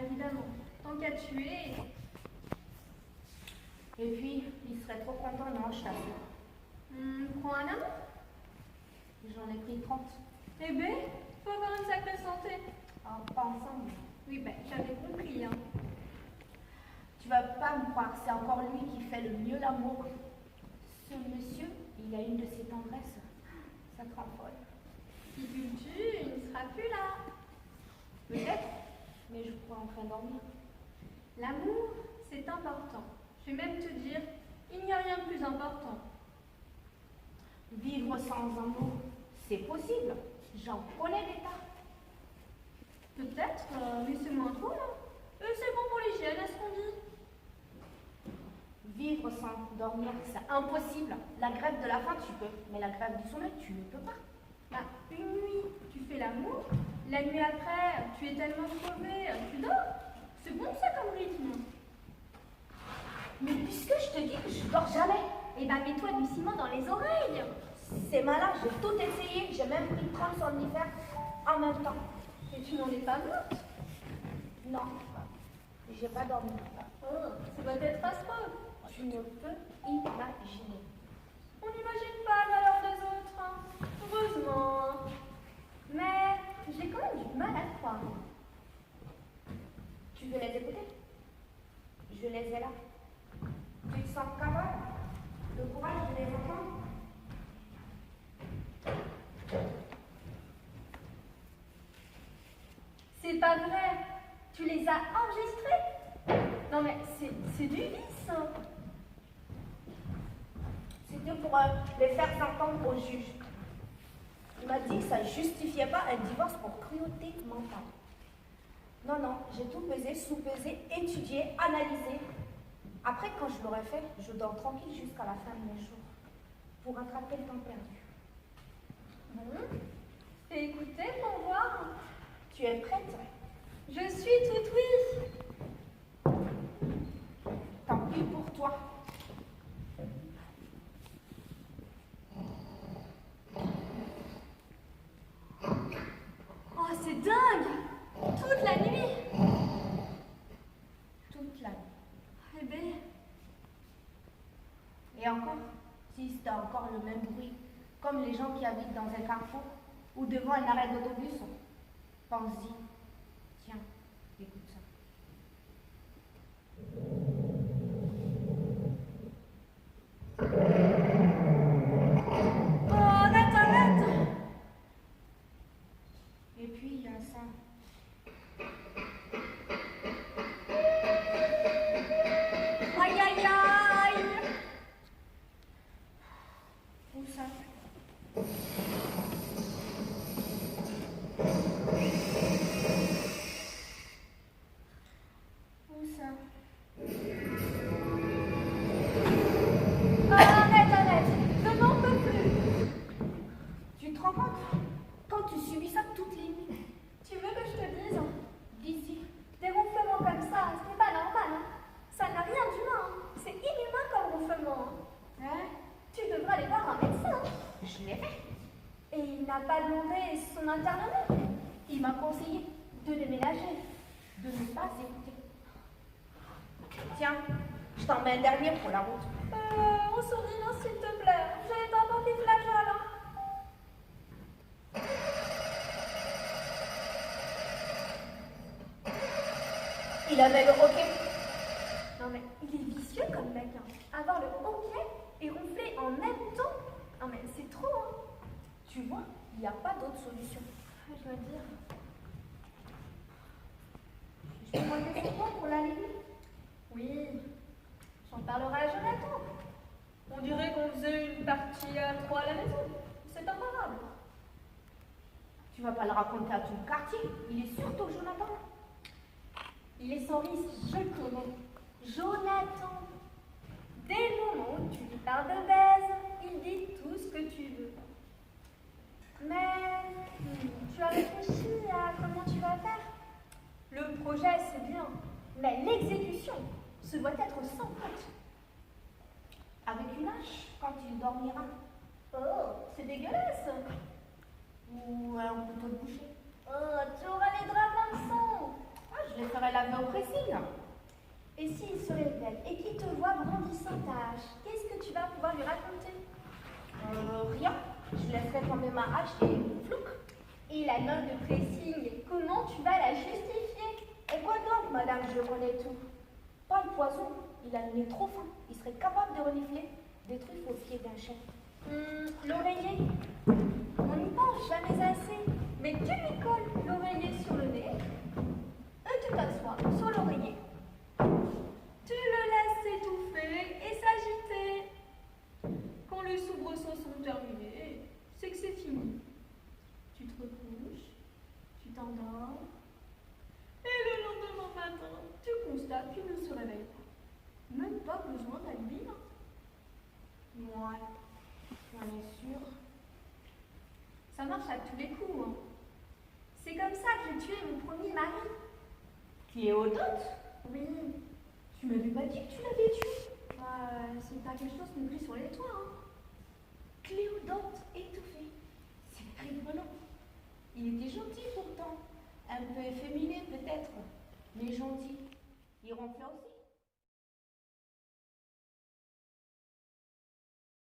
évidemment. Tant qu'à tuer. Et puis, il serait trop content, non, je t'assure. Prends un amour. J'en ai pris 30. Eh ben, faut avoir une sacrée santé. Oh, pas ensemble. Oui, ben, j'avais compris, hein. Tu vas pas me croire, c'est encore lui qui fait le mieux l'amour. Ce monsieur, il a une de ses tendresses. Ça te rend folle. Si tu le tues, il ne sera plus là. Peut-être, mais je pourrais en train de dormir. L'amour, c'est important. Je vais même te dire, il n'y a rien de plus important. Vivre sans amour, c'est possible. J'en connais des tas. Peut-être, mais c'est moins trop, là. C'est bon pour l'hygiène, est-ce qu'on dit? Vivre sans dormir, c'est impossible. La grève de la faim, tu peux. Mais la grève du sommeil, tu ne peux pas. Bah, une nuit, tu fais l'amour. La nuit après, tu es tellement crevé, tu dors. C'est bon ça comme rythme. Mais puisque je te dis que je dors jamais. Eh ben, mets-toi du ciment dans les oreilles. C'est malin, j'ai tout essayé. J'ai même pris 30 somnifères en même temps. Et tu n'en es pas morte? Non, j'ai pas dormi. Oh, ça doit être affreux. Tu ne peux imaginer. On n'imagine pas le malheur des autres, hein. Heureusement. Mais j'ai quand même du mal à te croire. Tu veux les écouter? Je les ai là. Tu te sens capable? Le courage de les entendre? C'est pas vrai. Tu les as enregistrés? Non mais c'est du vice. Hein. C'était pour les faire entendre au juge. Il m'a dit que ça ne justifiait pas un divorce pour cruauté mentale. Non, non, j'ai tout pesé, sous-pesé, étudié, analysé. Après, quand je l'aurai fait, je dors tranquille jusqu'à la fin de mes jours pour rattraper le temps perdu. Bon, fais écouter pour voir. Tu es prête? Je suis tout oui. Tant pis pour toi. Oh, c'est dingue! Toute la nuit! Toute la nuit. Eh ben... Et encore, si c'était encore le même bruit, comme les gens qui habitent dans un carrefour ou devant un arrêt d'autobus, pense-y. Tiens, écoute ça. Oh, arrête, arrête! Et puis, il y a ça. Aïe, aïe, aïe! Où ça? Où ça? Oh, arrête, arrête! Je n'en peux plus! Tu te rends compte? Quand tu subis ça toutes les nuits, Tu veux que je te dise? d'ici, Des ronflements comme ça, ce n'est pas normal. Hein. Ça n'a rien d'humain. Hein. C'est inhumain comme ronflement. hein? Tu devrais aller voir un médecin. Je l'ai fait. Et il n'a pas demandé son internement. Il m'a conseillé de déménager, de ne pas écouter. Tiens, je t'en mets un dernier pour la route. On sourdine, s'il te plaît. J'ai été un anti-flageolet. Hein. Il avait le hoquet. Non mais il est vicieux comme mec. Hein. Avoir le hoquet et ronfler en même temps. Non mais c'est trop. Hein. Tu vois, il n'y a pas d'autre solution. Je dois dire. Je peux compter sur toi pour la nuit? Oui. J'en parlerai à Jonathan. On dirait qu'on faisait une partie à 3 à la maison. C'est imparable. Tu vas pas le raconter à tout le quartier. Il est surtout Jonathan. Il est sans risque, je le connais. Jonathan. Dès le moment où tu lui parles de baise, il dit tout ce que tu veux. Mais tu as réfléchi à comment tu vas faire? Le projet, c'est bien, mais l'exécution, ce doit être sans faute. Avec une hache quand il dormira. Oh, c'est dégueulasse. Ou un couteau de boucher. Oh, tu auras les draps dans le sang. Ah, je les ferai laver au pressing. Et s'il se révèle et qu'il te voit grandissant ta hache, qu'est-ce que tu vas pouvoir lui raconter? Rien. Je laisserai tomber ma hache et flouc. Et la note de pressing, comment tu vas la justifier? Et quoi donc, madame, je connais tout. Pas le poison, il a le nez trop fin. Il serait capable de renifler des truffes au pied d'un chien. L'oreiller, on n'y pense jamais assez. Mais tu lui colles l'oreiller sur le nez et tu t'assois sur l'oreiller. Tu le laisses s'étouffer et s'agiter. Quand les soubresauts sont terminés, c'est que c'est fini. Tu te recouches, tu t'endors, et le lendemain matin, tu constates qu'il ne se réveille pas. Même pas besoin d'alibi. Ouais, j'en ai sûr. Ça marche à tous les coups. Hein. C'est comme ça que j'ai tué mon premier mari. Cléodote? Oui. Tu m'avais pas dit que tu l'avais tué? C'est pas quelque chose qu'on oublie sur les toits. Hein. Cléodote étouffée. C'est rigolo. Il était gentil pourtant. Un peu efféminé peut-être, mais gentil. Il ronflait aussi.